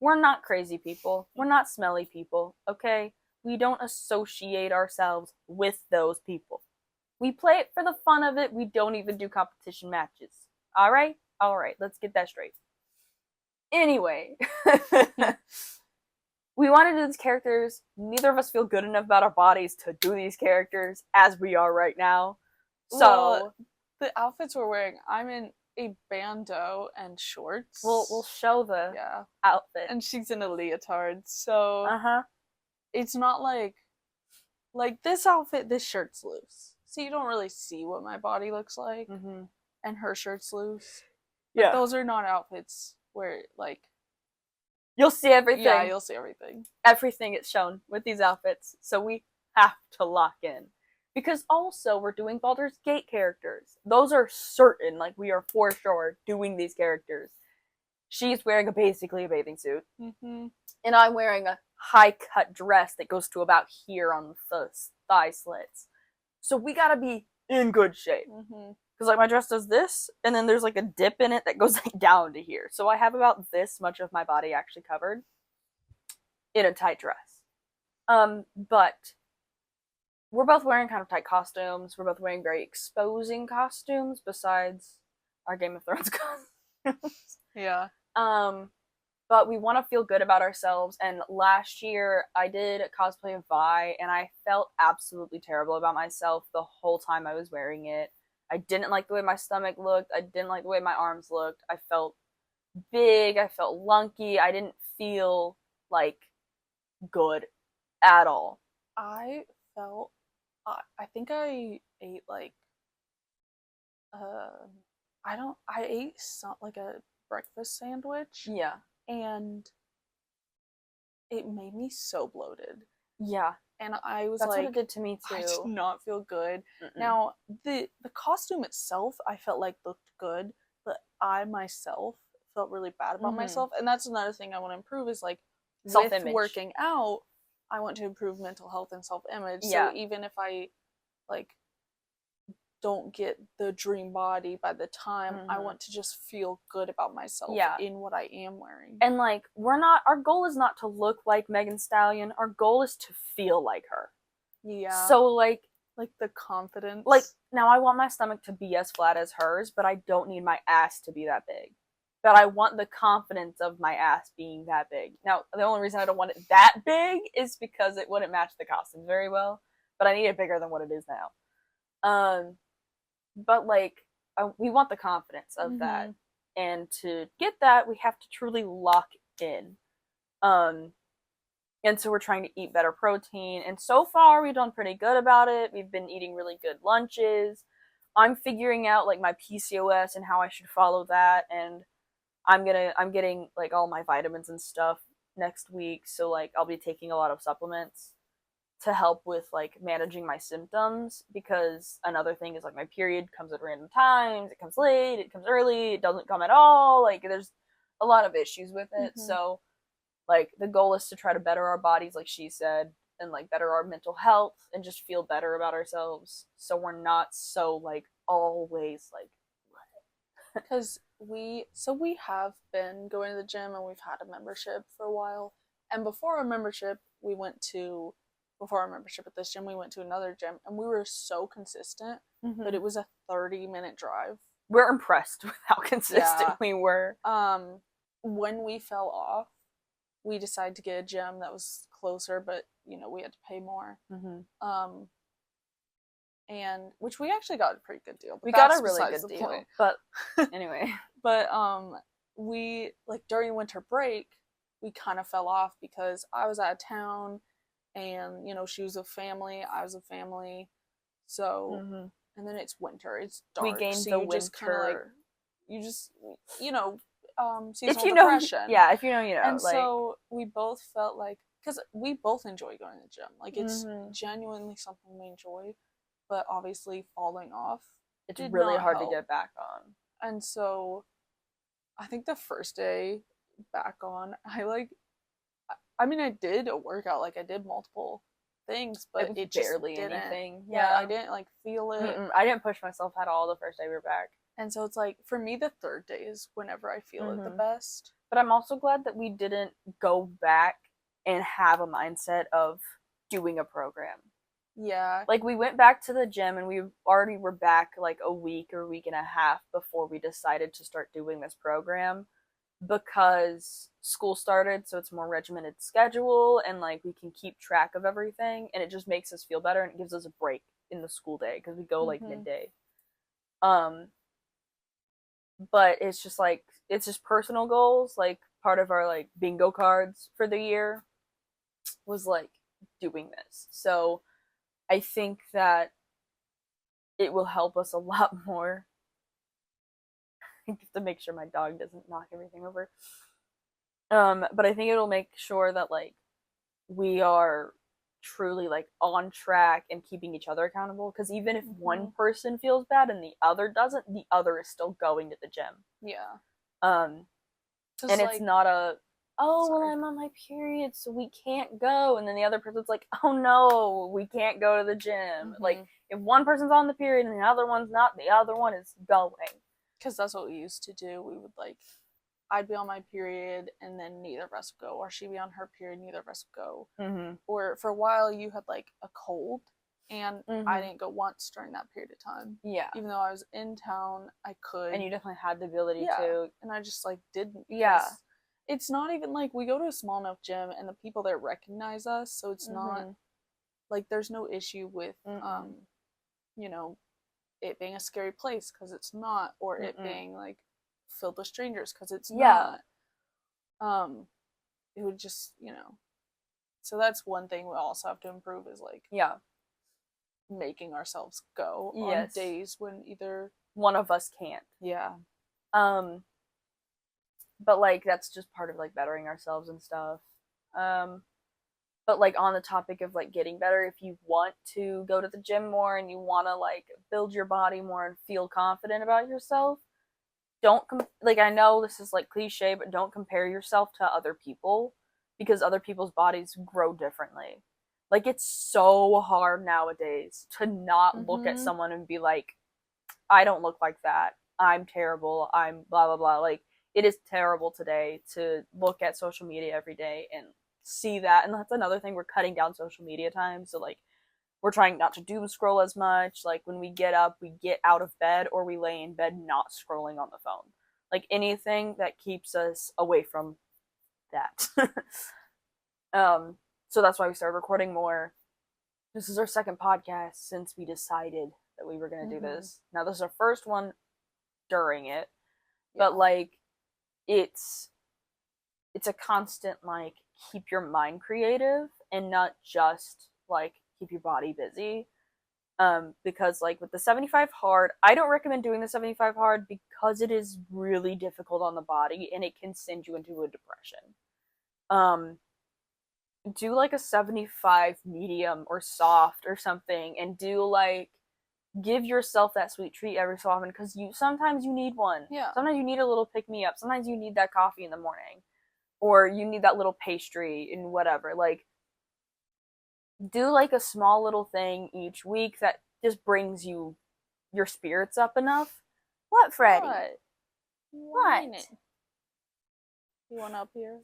Speaker 2: We're not crazy people. We're not smelly people. Okay, we don't associate ourselves with those people. We play it for the fun of it. We don't even do competition matches. All right? All right. Let's get that straight. Anyway. We want to do these characters. Neither of us feel good enough about our bodies to do these characters as we are right now. So,
Speaker 1: well, the outfits we're wearing, I'm in a bandeau and shorts.
Speaker 2: We'll show the outfit.
Speaker 1: And she's in a leotard. So it's not like this outfit, this shirt's loose. So you don't really see what my body looks like.
Speaker 2: Mm-hmm.
Speaker 1: And her shirt's loose. But those are not outfits where, like...
Speaker 2: You'll see everything.
Speaker 1: Yeah, you'll see everything.
Speaker 2: Everything is shown with these outfits. So we have to lock in. Because also, we're doing Baldur's Gate characters. Those are certain. Like, we are for sure doing these characters. She's wearing basically a bathing suit.
Speaker 1: Mm-hmm.
Speaker 2: And I'm wearing a high-cut dress that goes to about here on the thigh slits. So we gotta be in good shape. Because, like, my dress does this, and then there's, like, a dip in it that goes, like, down to here. So I have about this much of my body actually covered in a tight dress. But we're both wearing kind of tight costumes. We're both wearing very exposing costumes besides our Game of Thrones costumes.
Speaker 1: Yeah.
Speaker 2: But we want to feel good about ourselves. And last year, I did cosplay of Vi, and I felt absolutely terrible about myself the whole time I was wearing it. I didn't like the way my stomach looked. I didn't like the way my arms looked. I felt big. I felt lunky. I didn't feel, like, good at all.
Speaker 1: I felt... I think I ate, like... I ate like a breakfast sandwich.
Speaker 2: Yeah.
Speaker 1: And it made me so bloated.
Speaker 2: Yeah.
Speaker 1: And I was
Speaker 2: That's
Speaker 1: like...
Speaker 2: what it did to me, too.
Speaker 1: I did not feel good. Now, the costume itself, I felt like looked good, but I myself felt really bad about myself. And that's another thing I want to improve is, like,
Speaker 2: self-image.
Speaker 1: With working out, I want to improve mental health and self-image.
Speaker 2: Yeah.
Speaker 1: So even if I, like, don't get the dream body by the time, I want to just feel good about myself in what I am wearing.
Speaker 2: And, like, our goal is not to look like Megan Stallion. Our goal is to feel like her.
Speaker 1: Yeah.
Speaker 2: So, like
Speaker 1: the confidence.
Speaker 2: Like, now I want my stomach to be as flat as hers, but I don't need my ass to be that big. But I want the confidence of my ass being that big. Now, the only reason I don't want it that big is because it wouldn't match the costume very well. But I need it bigger than what it is now. But, like, we want the confidence of that. And to get that, we have to truly lock in. And so we're trying to eat better protein. And so far, we've done pretty good about it. We've been eating really good lunches. I'm figuring out, like, my PCOS and how I should follow that. And I'm getting, like, all my vitamins and stuff next week. So, like, I'll be taking a lot of supplements to help with, like, managing my symptoms. Because another thing is, like, my period comes at random times. It comes late. It comes early. It doesn't come at all. Like, there's a lot of issues with it. So, like, the goal is to try to better our bodies, like she said, and, like, better our mental health and just feel better about ourselves. So we're not so, like, always, like...
Speaker 1: Because we have been going to the gym and we've had a membership for a while. And before our membership at this gym, we went to another gym. And we were so consistent, but it was a 30-minute drive.
Speaker 2: We're impressed with how consistent we were.
Speaker 1: When we fell off, we decided to get a gym that was closer, but, you know, we had to pay more. And which we actually got a pretty good deal.
Speaker 2: We got a really good deal. Point. But anyway.
Speaker 1: But we, like, during winter break, we kind of fell off because I was out of town and, you know, she was with family, I was with family. So and then it's winter, it's dark.
Speaker 2: We gained
Speaker 1: so
Speaker 2: the
Speaker 1: you
Speaker 2: winter.
Speaker 1: Just kinda, like, you know, seasonal
Speaker 2: if you
Speaker 1: depression.
Speaker 2: Know, yeah, if you know, you know.
Speaker 1: And
Speaker 2: like...
Speaker 1: so we both felt like, because we both enjoy going to the gym. Like, it's genuinely something we enjoy, but obviously falling off,
Speaker 2: it's really hard
Speaker 1: help.
Speaker 2: To get back on.
Speaker 1: And so I think the first day back on, I did a workout, like, I did multiple things, but it just
Speaker 2: barely
Speaker 1: didn't.
Speaker 2: anything.
Speaker 1: Yeah, I didn't, like, feel it.
Speaker 2: I didn't push myself at all the first day we were back.
Speaker 1: And so it's like, for me, the third day is whenever I feel it the best.
Speaker 2: But I'm also glad that we didn't go back and have a mindset of doing a program.
Speaker 1: Yeah.
Speaker 2: Like, we went back to the gym, and we already were back, like, a week or week and a half before we decided to start doing this program, because school started, so it's a more regimented schedule, and, like, we can keep track of everything, and it just makes us feel better, and it gives us a break in the school day, because we go, like, midday. But it's just, like, it's just personal goals. Like, part of our, like, bingo cards for the year was, like, doing this. So I think that it will help us a lot more. I have to make sure my dog doesn't knock everything over. But I think it'll make sure that, like, we are truly, like, on track and keeping each other accountable. Because even if one person feels bad and the other doesn't, the other is still going to the gym.
Speaker 1: Yeah.
Speaker 2: And
Speaker 1: like,
Speaker 2: it's not a, oh, well, I'm on my period, so we can't go. And then the other person's like, oh no, we can't go to the gym. Like, if one person's on the period and the other one's not, the other one is going.
Speaker 1: Because that's what we used to do. We would, like, I'd be on my period and then neither of us would go, or she'd be on her period, neither of us would go. Or for a while you had, like, a cold, and I didn't go once during that period of time.
Speaker 2: Yeah.
Speaker 1: Even though I was in town, I could.
Speaker 2: And you definitely had the ability to.
Speaker 1: And I just, like, didn't.
Speaker 2: Yeah.
Speaker 1: It's not even, like, we go to a small enough gym and the people there recognize us, so it's not, like, there's no issue with, you know, it being a scary place, because it's not, or it being, like, filled with strangers, because it's not. It would just, so that's one thing we also have to improve, is, like, making ourselves go on days when either
Speaker 2: one of us can't. But, like, that's just part of, like, bettering ourselves and stuff. But, like, on the topic of, like, getting better, if you want to go to the gym more and you want to, like, build your body more and feel confident about yourself, don't like, I know this is, like, cliche, but don't compare yourself to other people, because other people's bodies grow differently. Like, it's so hard nowadays to not look at someone and be like, I don't look like that, I'm terrible, I'm blah blah blah. Like, it is terrible today to look at social media every day and see that. And that's another thing, we're cutting down social media time, so, like, we're trying not to doom scroll as much. Like, when we get up, we get out of bed, or we lay in bed not scrolling on the phone. Like, anything that keeps us away from that. So that's why we started recording more. This is our second podcast since we decided that we were going to do this. Now, this is our first one during it, but, like, it's a constant, like, keep your mind creative and not just, like, keep your body busy. Because, like, with the 75 hard, I don't recommend doing the 75 hard, because it is really difficult on the body and it can send you into a depression. Do, like, a 75 medium or soft or something, and do, like, give yourself that sweet treat every so often, because sometimes you need one. Sometimes you need a little pick me up. Sometimes you need that coffee in the morning, or you need that little pastry and whatever. Like, do, like, a small little thing each week that just brings your spirits up enough. What, Freddie? What?
Speaker 1: You want up here?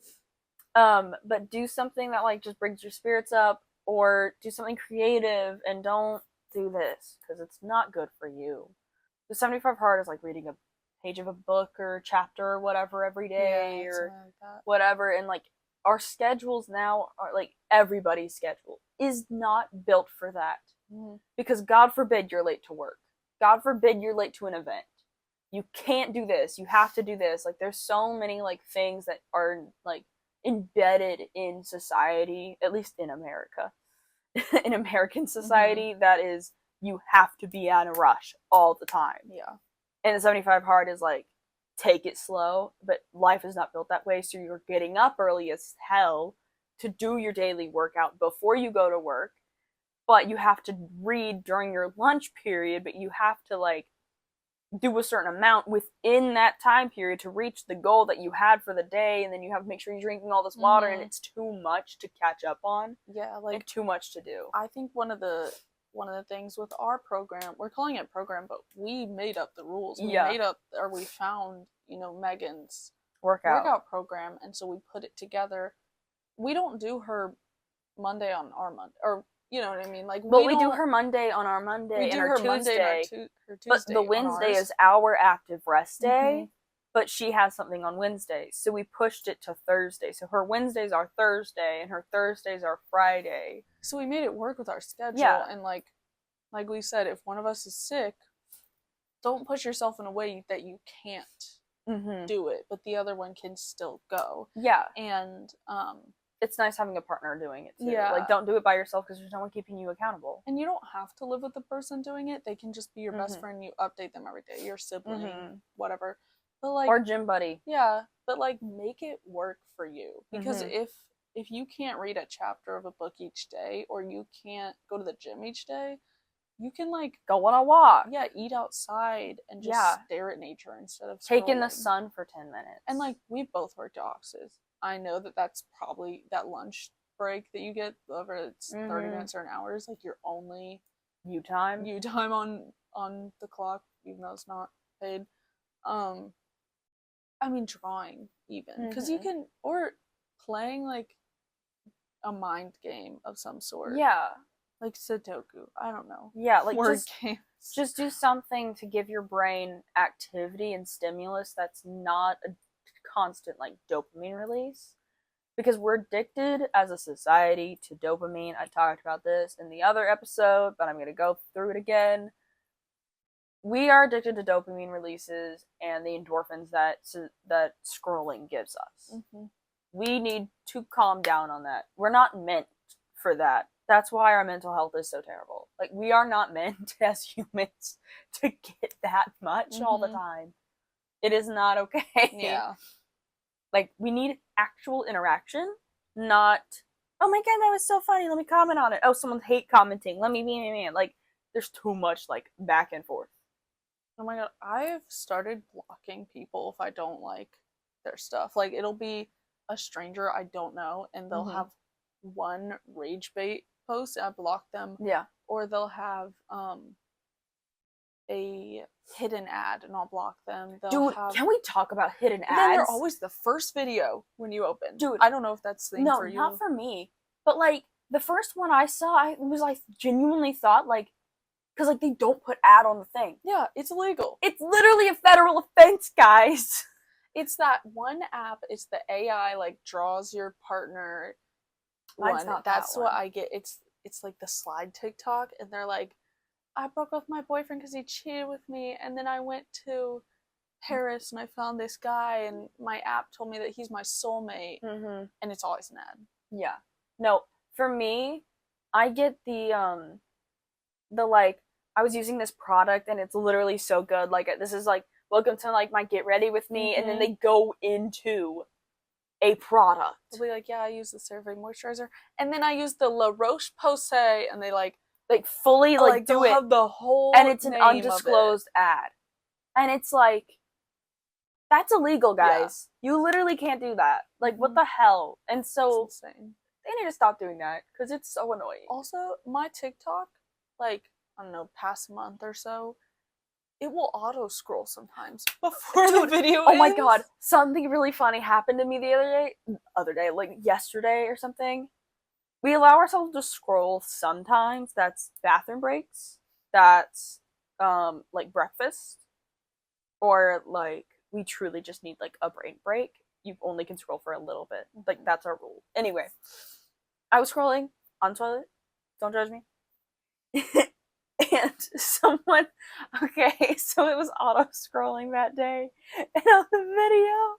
Speaker 2: But do something that, like, just brings your spirits up, or do something creative, and don't do this, because it's not good for you. The 75 hard is like reading a page of a book or a chapter or whatever every day, or like whatever. And, like, our schedules now are, like, everybody's schedule is not built for that. Because God forbid you're late to work. God forbid you're late to an event. You can't do this. You have to do this. Like, there's so many, like, things that are, like, embedded in society, at least in America, in American society, that is, you have to be on a rush all the time. And the 75 hard is like, take it slow, but life is not built that way, so you're getting up early as hell to do your daily workout before you go to work, but you have to read during your lunch period, but you have to, like, do a certain amount within that time period to reach the goal that you had for the day, and then you have to make sure you're drinking all this water, and it's too much to catch up on. Like, too much to do.
Speaker 1: I think one of the things with our program, we're calling it program, but we made up the rules. We found, Megan's workout program, and so we put it together. We don't do her Monday on our Monday, or you know what I mean? Like,
Speaker 2: But we do her Monday on our Monday
Speaker 1: we do
Speaker 2: and
Speaker 1: her
Speaker 2: Tuesday.
Speaker 1: Monday and her Tuesday.
Speaker 2: But the Wednesday is our active rest day. But she has something on Wednesdays, so we pushed it to Thursday. So her Wednesdays are Thursday, and her Thursdays are Friday.
Speaker 1: So we made it work with our schedule.
Speaker 2: Yeah.
Speaker 1: And like we said, if one of us is sick, don't push yourself in a way that you can't do it, but the other one can still go.
Speaker 2: Yeah.
Speaker 1: And
Speaker 2: it's nice having a partner doing it too.
Speaker 1: Yeah.
Speaker 2: Like, don't do it by yourself because there's no one keeping you accountable.
Speaker 1: And you don't have to live with the person doing it. They can just be your best friend. You update them every day. Your sibling, whatever. But like,
Speaker 2: or gym buddy.
Speaker 1: Yeah, but like, make it work for you. Because if you can't read a chapter of a book each day, or you can't go to the gym each day, you can like
Speaker 2: go on a walk.
Speaker 1: Yeah, eat outside and just stare at nature instead of
Speaker 2: take in the sun for 10 minutes.
Speaker 1: And like, we both worked at offices. I know that that's probably that lunch break that you get, whether it's 30 minutes or an hour, is like your only
Speaker 2: you time
Speaker 1: on the clock, even though it's not paid. I mean, drawing even, because you can, or playing like a mind game of some sort.
Speaker 2: Yeah.
Speaker 1: Like Sudoku. I don't know.
Speaker 2: Yeah, like
Speaker 1: word games.
Speaker 2: Just do something to give your brain activity and stimulus that's not a constant like dopamine release. Because we're addicted as a society to dopamine. I talked about this in the other episode, but I'm going to go through it again. We are addicted to dopamine releases and the endorphins that scrolling gives us. We need to calm down on that. We're not meant for that. That's why our mental health is so terrible. Like, we are not meant as humans to get that much all the time. It is not okay.
Speaker 1: Yeah.
Speaker 2: Like, we need actual interaction, not, oh my god, that was so funny, let me comment on it. Oh, someone's hate commenting, let me be. Like, there's too much, like, back and forth.
Speaker 1: Oh my god, I've started blocking people if I don't like their stuff. Like, it'll be a stranger I don't know, and they'll have one rage bait post, and I block them.
Speaker 2: Yeah.
Speaker 1: Or they'll have a hidden ad, and I'll block them.
Speaker 2: Dude, can we talk about hidden ads?
Speaker 1: Then they're always the first video when you open.
Speaker 2: Dude,
Speaker 1: I don't know if that's the thing for you.
Speaker 2: No, not for me. But like, the first one I saw, I was like, genuinely thought like, because like, they don't put ad on the thing.
Speaker 1: Yeah, it's illegal.
Speaker 2: It's literally a federal offense, guys.
Speaker 1: It's that one app. It's the AI like draws your partner.
Speaker 2: Mine's not
Speaker 1: That's
Speaker 2: that
Speaker 1: what
Speaker 2: one.
Speaker 1: I get. It's like the slide TikTok, and they're like, I broke up with my boyfriend because he cheated with me, and then I went to Paris and I found this guy, and my app told me that he's my soulmate, and it's always an ad.
Speaker 2: Yeah. No, for me, I get the like, I was using this product and it's literally so good. Like, this is like, welcome to like my get ready with me, and then they go into a product.
Speaker 1: They'll be like, yeah, I use the CeraVe moisturizer, and then I use the La Roche-Posay, and they like
Speaker 2: fully like do it,
Speaker 1: have the whole,
Speaker 2: and it's an undisclosed ad, and it's like, that's illegal, guys. Yeah. You literally can't do that. Like, what the hell? And so
Speaker 1: it's insane.
Speaker 2: They need to stop doing that because it's so annoying.
Speaker 1: Also, my TikTok, like, I don't know, past month or so, it will auto scroll sometimes before the video
Speaker 2: ends. My god, something really funny happened to me the other day, like yesterday or something. We allow ourselves to scroll sometimes. That's bathroom breaks. That's like breakfast, or like we truly just need like a brain break. You only can scroll for a little bit. Like, that's our rule. Anyway, I was scrolling on toilet. Don't judge me. And someone, okay, so it was auto-scrolling that day, and on the video,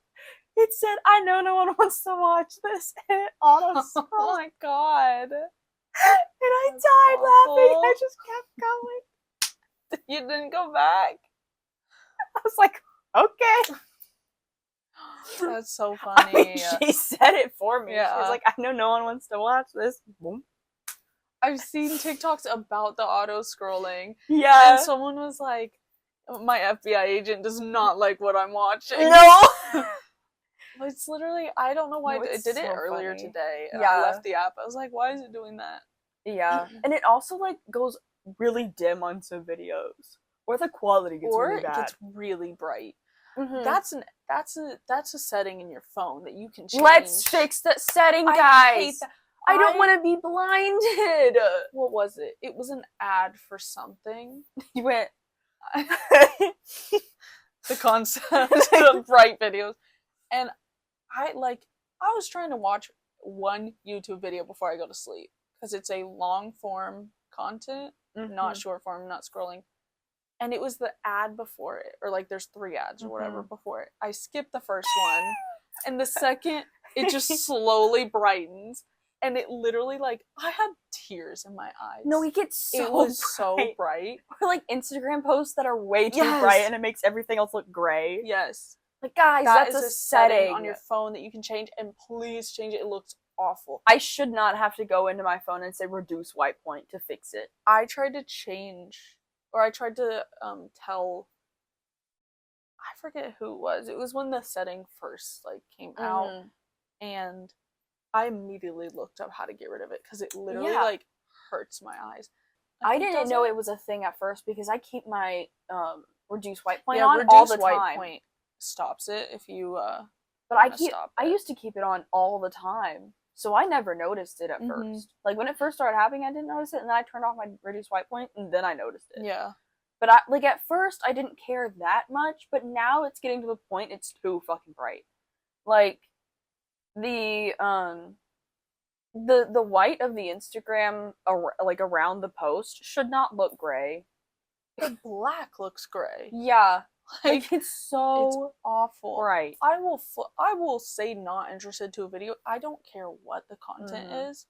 Speaker 2: it said, I know no one wants to watch this, and it auto-scrolled.
Speaker 1: Oh my god.
Speaker 2: And I died laughing. I just kept going.
Speaker 1: You didn't go back?
Speaker 2: I was like, okay.
Speaker 1: That's so funny.
Speaker 2: I mean, she said it for me.
Speaker 1: Yeah.
Speaker 2: She was like, I know no one wants to watch this. Boom.
Speaker 1: I've seen TikToks about the auto scrolling.
Speaker 2: Yeah.
Speaker 1: And someone was like, my FBI agent does not like what I'm watching.
Speaker 2: No.
Speaker 1: It's literally, I don't know why it did
Speaker 2: so
Speaker 1: it earlier
Speaker 2: funny.
Speaker 1: today. And
Speaker 2: Yeah.
Speaker 1: I left the app. I was like, why is it doing that?
Speaker 2: Yeah. And it also like goes really dim on some videos. Or the quality gets really bad.
Speaker 1: Or it gets really bright. That's a setting in your phone that you can change.
Speaker 2: Let's fix that setting, guys.
Speaker 1: I hate that.
Speaker 2: I don't want to be blinded.
Speaker 1: What was it? It was an ad for something.
Speaker 2: You went.
Speaker 1: The concept of bright videos. And I was trying to watch one YouTube video before I go to sleep because it's a long form content, not short form, not scrolling. And it was the ad before it, or like there's 3 ads or whatever before it. I skipped the first one, and the second it just slowly brightens, and it literally like I had tears in my eyes.
Speaker 2: No, it gets so
Speaker 1: it was
Speaker 2: bright.
Speaker 1: So bright.
Speaker 2: Or like Instagram posts that are way too bright and it makes everything else look gray.
Speaker 1: Yes.
Speaker 2: Like, guys,
Speaker 1: that's
Speaker 2: a
Speaker 1: setting on your phone that you can change, and please change it. It looks awful.
Speaker 2: I should not have to go into my phone and say reduce white point to fix it.
Speaker 1: I tried to change, or I tried to tell, I forget who it was. It was when the setting first like came out, and I immediately looked up how to get rid of it because it literally like hurts my eyes.
Speaker 2: I didn't know it was a thing at first because I keep my reduce white point on all the time.
Speaker 1: White point stops it if you
Speaker 2: but I used to keep it on all the time, so I never noticed it at first. Like when it first started happening, I didn't notice it, and then I turned off my reduce white point, and then I noticed it.
Speaker 1: Yeah.
Speaker 2: But at first I didn't care that much, but now it's getting to the point it's too fucking bright. Like the white of the Instagram like around the post should not look gray.
Speaker 1: The black looks gray.
Speaker 2: Yeah. Like it's so
Speaker 1: awful.
Speaker 2: Right.
Speaker 1: I will say not interested to a video. I don't care what the content is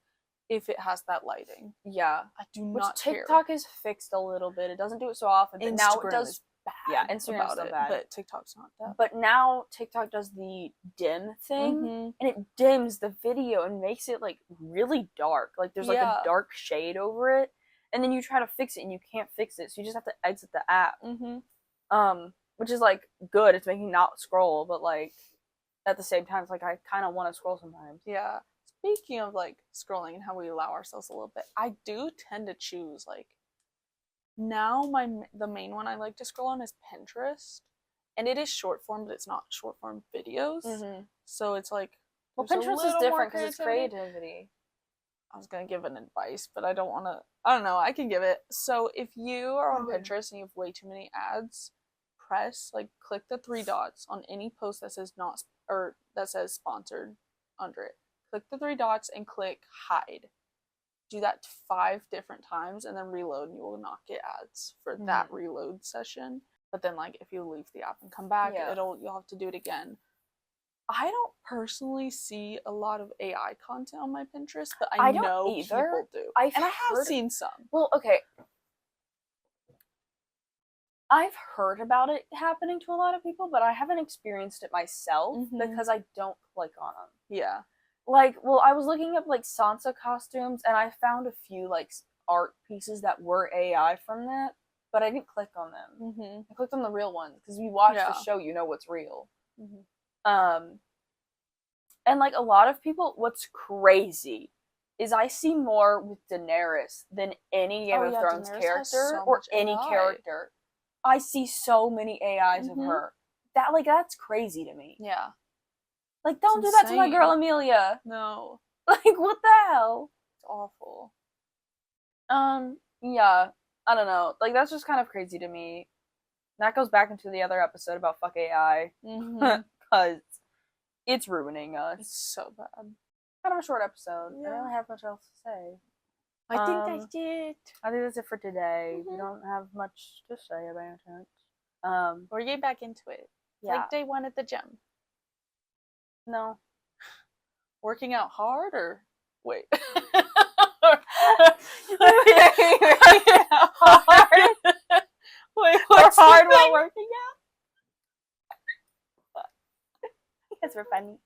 Speaker 1: if it has that lighting.
Speaker 2: Yeah.
Speaker 1: I do not care.
Speaker 2: TikTok is fixed a little bit. It doesn't do it so often, but now it does.
Speaker 1: Bad.
Speaker 2: Yeah, Instagram's so bad.
Speaker 1: But TikTok's not that.
Speaker 2: But now TikTok does the dim thing, and it dims the video and makes it like really dark. Like there's like a dark shade over it, and then you try to fix it and you can't fix it, so you just have to exit the app. Which is like good. It's making me not scroll, but like at the same time, it's like I kind of want to scroll sometimes.
Speaker 1: Yeah. Speaking of like scrolling and how we allow ourselves a little bit, I do tend to choose like. Now the main one I like to scroll on is Pinterest, and it is short form, but it's not short form videos. So it's like,
Speaker 2: well, Pinterest is different because it's creativity.
Speaker 1: I was gonna give an advice, but I don't want to. I don't know. I can give it. So if you are on Pinterest and you have way too many ads, click the 3 dots on any post that says not or that says sponsored under it. Click the 3 dots and click hide. Do that 5 different times and then reload, and you will not get ads for that reload session. But then like if you leave the app and come back, you'll have to do it again. I don't personally see a lot of AI content on my Pinterest, but I know people do. I have seen some.
Speaker 2: Well, okay. I've heard about it happening to a lot of people, but I haven't experienced it myself because I don't click on them.
Speaker 1: Yeah.
Speaker 2: Like, well, I was looking up, like, Sansa costumes, and I found a few, like, art pieces that were AI from that, but I didn't click on them. I clicked on the real ones, because if you watch the show, you know what's real. And, like, a lot of people, what's crazy is I see more with Daenerys than any Game of Thrones character or any character. I see so many AIs of her. That's crazy to me.
Speaker 1: Yeah.
Speaker 2: Like, don't do that to my girl Amelia.
Speaker 1: No.
Speaker 2: Like, what the hell?
Speaker 1: It's awful.
Speaker 2: Yeah. I don't know. Like, that's just kind of crazy to me. That goes back into the other episode about fuck AI. Because it's ruining us.
Speaker 1: It's so bad.
Speaker 2: Kind of a short episode. I don't really have much else to say.
Speaker 1: I think that's it.
Speaker 2: I think that's it for today. We don't have much to say about it.
Speaker 1: We're getting back into it. Like day 1 at the gym.
Speaker 2: No.
Speaker 1: Working out hard or wait.
Speaker 2: Hard.
Speaker 1: Wait, what's
Speaker 2: hard while working out? Because we're funny.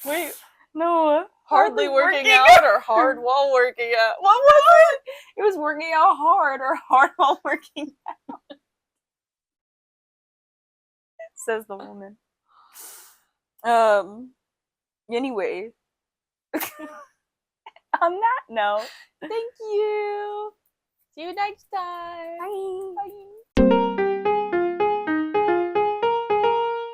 Speaker 1: Wait.
Speaker 2: No.
Speaker 1: Hardly working out or hard while working out? What was it?
Speaker 2: It was working out hard or hard while working out. Says the woman. Anyway. On that note,
Speaker 1: thank you. See you next time.
Speaker 2: Bye.
Speaker 1: Bye.